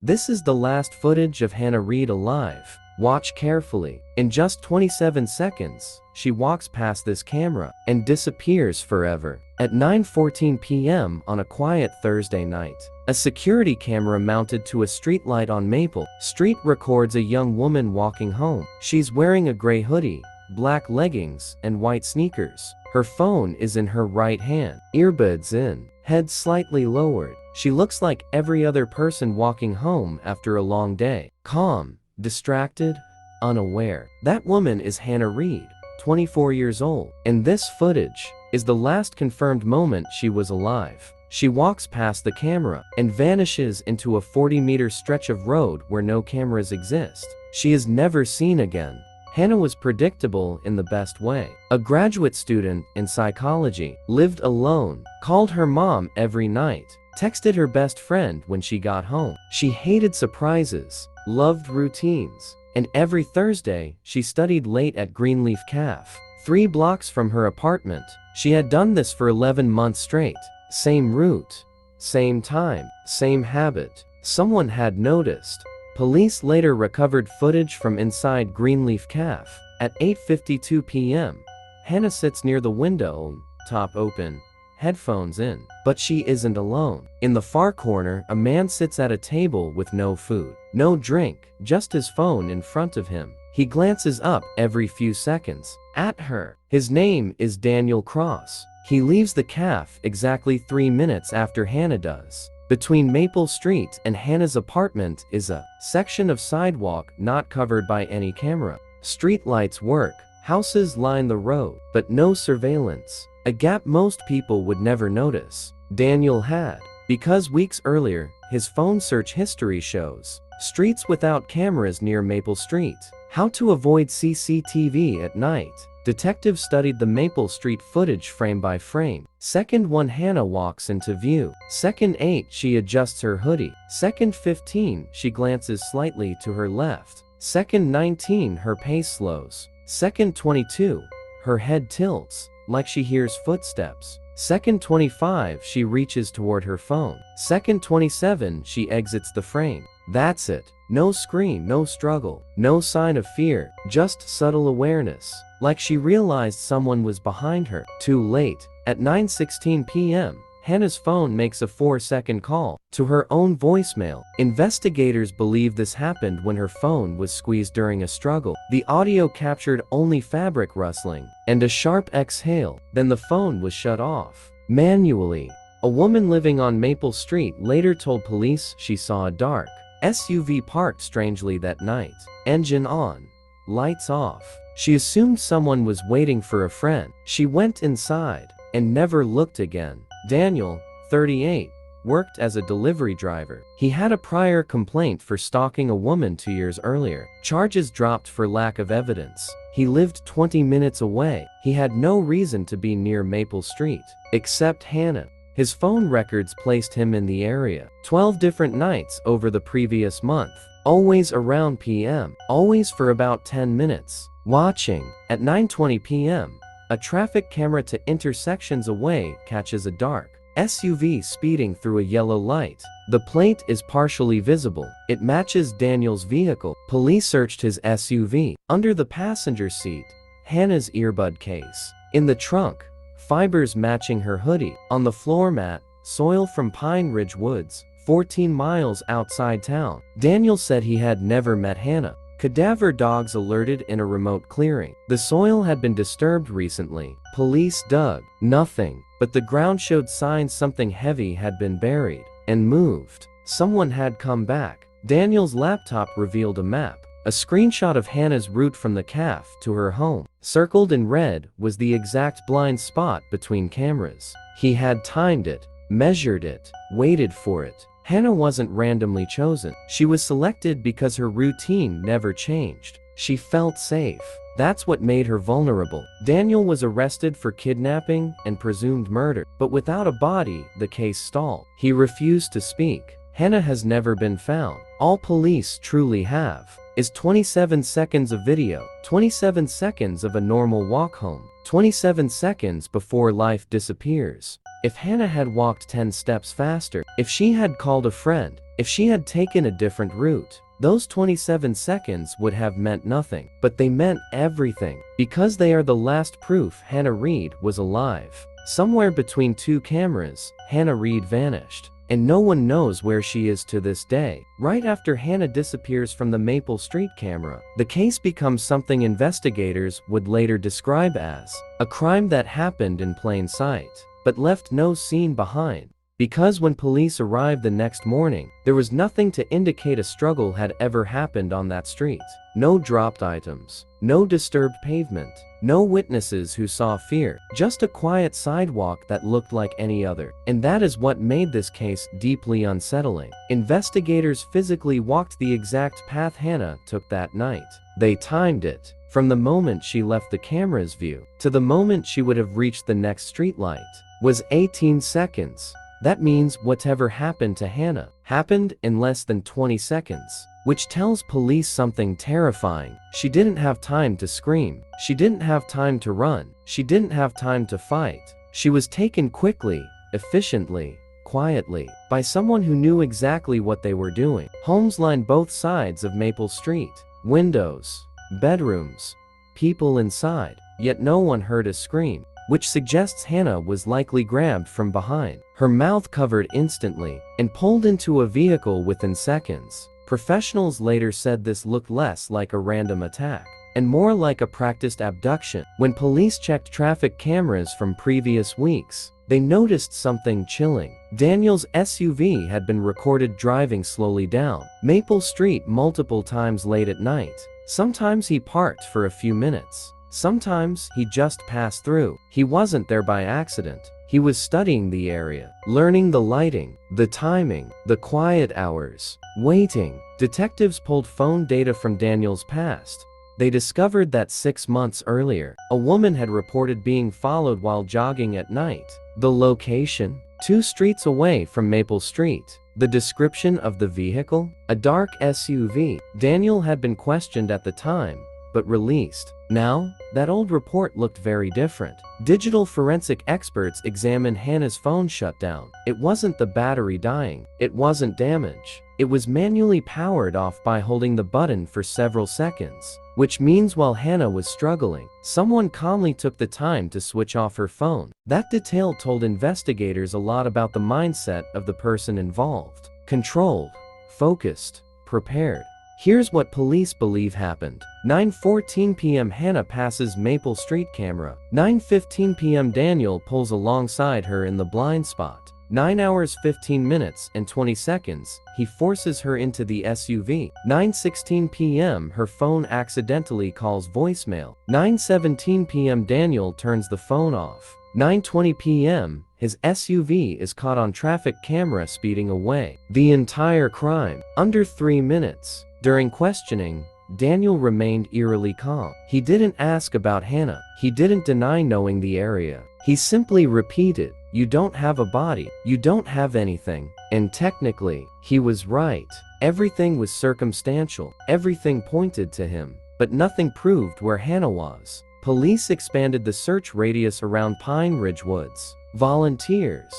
This is the last footage of Hannah Reid alive. Watch carefully. In just 27 seconds, she walks past this camera and disappears forever. At 9:14 p.m. on a quiet Thursday night, a security camera mounted to a streetlight on Maple Street records a young woman walking home. She's wearing a gray hoodie, black leggings, and white sneakers. Her phone is in her right hand, earbuds in, head slightly lowered. She looks like every other person walking home after a long day. Calm, distracted, unaware. That woman is Hannah Reid, 24 years old, and this footage is the last confirmed moment she was alive. She walks past the camera and vanishes into a 40-meter stretch of road where no cameras exist. She is never seen again. Hannah was predictable in the best way. A graduate student in psychology, lived alone, called her mom every night, texted her best friend when she got home. She hated surprises, loved routines, and every Thursday, she studied late at Greenleaf Cafe, 3 blocks from her apartment. She had done this for 11 months straight. Same route, same time, same habit. Someone had noticed. Police later recovered footage from inside Greenleaf Cafe. At 8:52 p.m., Hannah sits near the window, top open, headphones in. But she isn't alone. In the far corner, a man sits at a table with no food, no drink, just his phone in front of him. He glances up every few seconds at her. His name is Daniel Cross. He leaves the cafe exactly 3 minutes after Hannah does. Between Maple Street and Hannah's apartment is a section of sidewalk not covered by any camera. Street lights work, houses line the road, but no surveillance. A gap most people would never notice. Daniel had, because weeks earlier, his phone search history shows streets without cameras near Maple Street. How to avoid CCTV at night. Detectives studied the Maple Street footage frame by frame. Second 1, Hannah walks into view. Second 8, she adjusts her hoodie. Second 15, she glances slightly to her left. Second 19, her pace slows. Second 22, her head tilts, like she hears footsteps. Second 25, she reaches toward her phone. Second 27, she exits the frame. That's it. No scream, no struggle, no sign of fear, just subtle awareness, like she realized someone was behind her. Too late. At 9:16 p.m., Hannah's phone makes a 4-second call to her own voicemail. Investigators believe this happened when her phone was squeezed during a struggle. The audio captured only fabric rustling and a sharp exhale. Then the phone was shut off manually. A woman living on Maple Street later told police she saw a dark SUV parked strangely that night. Engine on, lights off. She assumed someone was waiting for a friend. She went inside and never looked again. Daniel, 38, worked as a delivery driver. He had a prior complaint for stalking a woman 2 years earlier. Charges dropped for lack of evidence. He lived 20 minutes away. He had no reason to be near Maple Street, except Hannah. His phone records placed him in the area 12 different nights over the previous month, always around p.m., always for about 10 minutes. Watching. At 9:20 p.m., a traffic camera to intersections away catches a dark SUV speeding through a yellow light. The plate is partially visible. It matches Daniel's vehicle. Police searched his SUV. Under the passenger seat, Hannah's earbud case. In the trunk, fibers matching her hoodie. On the floor mat, soil from Pine Ridge Woods, 14 miles outside town. Daniel said he had never met Hannah. Cadaver dogs alerted in a remote clearing. The soil had been disturbed recently. Police dug. Nothing. But the ground showed signs something heavy had been buried and moved. Someone had come back. Daniel's laptop revealed a map. A screenshot of Hannah's route from the cafe to her home. Circled in red was the exact blind spot between cameras. He had timed it, measured it, waited for it. Hannah wasn't randomly chosen. She was selected because her routine never changed. She felt safe. That's what made her vulnerable. Daniel was arrested for kidnapping and presumed murder, but without a body, the case stalled. He refused to speak. Hannah has never been found. All police truly have is 27 seconds of video, 27 seconds of a normal walk home, 27 seconds before life disappears. If Hannah had walked 10 steps faster, if she had called a friend, if she had taken a different route, those 27 seconds would have meant nothing. But they meant everything, because they are the last proof Hannah Reid was alive. Somewhere between two cameras, Hannah Reid vanished, and no one knows where she is to this day. Right after Hannah disappears from the Maple Street camera, the case becomes something investigators would later describe as a crime that happened in plain sight, but left no scene behind. Because when police arrived the next morning, there was nothing to indicate a struggle had ever happened on that street. No dropped items, no disturbed pavement, no witnesses who saw fear, just a quiet sidewalk that looked like any other. And that is what made this case deeply unsettling. Investigators physically walked the exact path Hannah took that night. They timed it. From the moment she left the camera's view to the moment she would have reached the next streetlight was 18 seconds. That means whatever happened to Hannah happened in less than 20 seconds, which tells police something terrifying. She didn't have time to scream. She didn't have time to run. She didn't have time to fight. She was taken quickly, efficiently, quietly, by someone who knew exactly what they were doing. Homes lined both sides of Maple Street. Windows, bedrooms, people inside, yet no one heard a scream, which suggests Hannah was likely grabbed from behind, her mouth covered instantly, and pulled into a vehicle within seconds. Professionals later said this looked less like a random attack and more like a practiced abduction. When police checked traffic cameras from previous weeks, they noticed something chilling. Daniel's SUV had been recorded driving slowly down Maple Street multiple times late at night. Sometimes he parked for a few minutes. Sometimes he just passed through. He wasn't there by accident. He was studying the area, learning the lighting, the timing, the quiet hours, waiting. Detectives pulled phone data from Daniel's past. They discovered that 6 months earlier, a woman had reported being followed while jogging at night. The location? 2 streets away from Maple Street. The description of the vehicle? A dark SUV. Daniel had been questioned at the time, but released. Now, that old report looked very different. Digital forensic experts examined Hannah's phone shutdown. It wasn't the battery dying. It wasn't damage. It was manually powered off by holding the button for several seconds, which means while Hannah was struggling, someone calmly took the time to switch off her phone. That detail told investigators a lot about the mindset of the person involved. Controlled, focused, prepared. Here's what police believe happened. 9:14 p.m. Hannah passes Maple Street camera. 9:15 p.m. Daniel pulls alongside her in the blind spot. 9 hours 15 minutes and 20 seconds, he forces her into the SUV. 9:16 p.m. her phone accidentally calls voicemail. 9:17 p.m. Daniel turns the phone off. 9:20 p.m. his SUV is caught on traffic camera speeding away. The entire crime, under 3 minutes. During questioning, Daniel remained eerily calm. He didn't ask about Hannah. He didn't deny knowing the area. He simply repeated, "You don't have a body. You don't have anything." And technically, he was right. Everything was circumstantial. Everything pointed to him, but nothing proved where Hannah was. Police expanded the search radius around Pine Ridge Woods. Volunteers,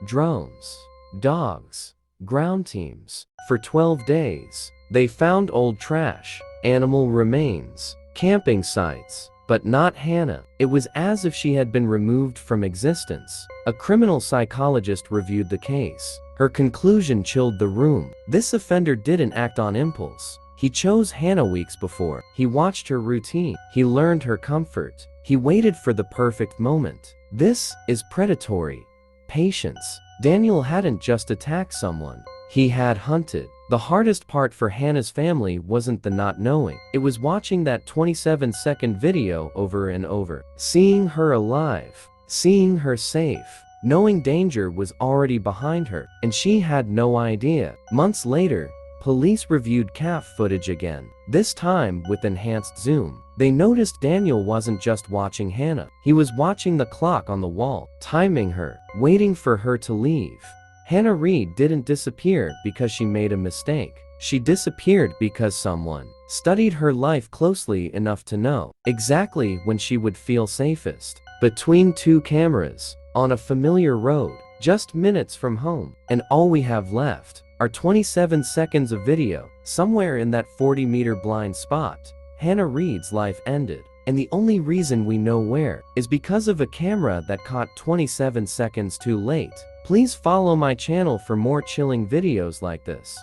drones, dogs, ground teams. For 12 days, they found old trash, animal remains, camping sites, but not Hannah. It was as if she had been removed from existence. A criminal psychologist reviewed the case. Her conclusion chilled the room. This offender didn't act on impulse. He chose Hannah weeks before. He watched her routine. He learned her comfort. He waited for the perfect moment. This is predatory patience. Daniel hadn't just attacked someone. He had hunted. The hardest part for Hannah's family wasn't the not knowing. It was watching that 27-second video over and over. Seeing her alive. Seeing her safe. Knowing danger was already behind her, and she had no idea. Months later, police reviewed CAF footage again, this time with enhanced zoom. They noticed Daniel wasn't just watching Hannah. He was watching the clock on the wall, timing her, waiting for her to leave. Hannah Reid didn't disappear because she made a mistake. She disappeared because someone studied her life closely enough to know exactly when she would feel safest. Between 2 cameras, on a familiar road, just minutes from home, and all we have left are 27 seconds of video. Somewhere in that 40-meter blind spot, Hannah Reid's life ended. And the only reason we know where is because of a camera that caught 27 seconds too late. Please follow my channel for more chilling videos like this.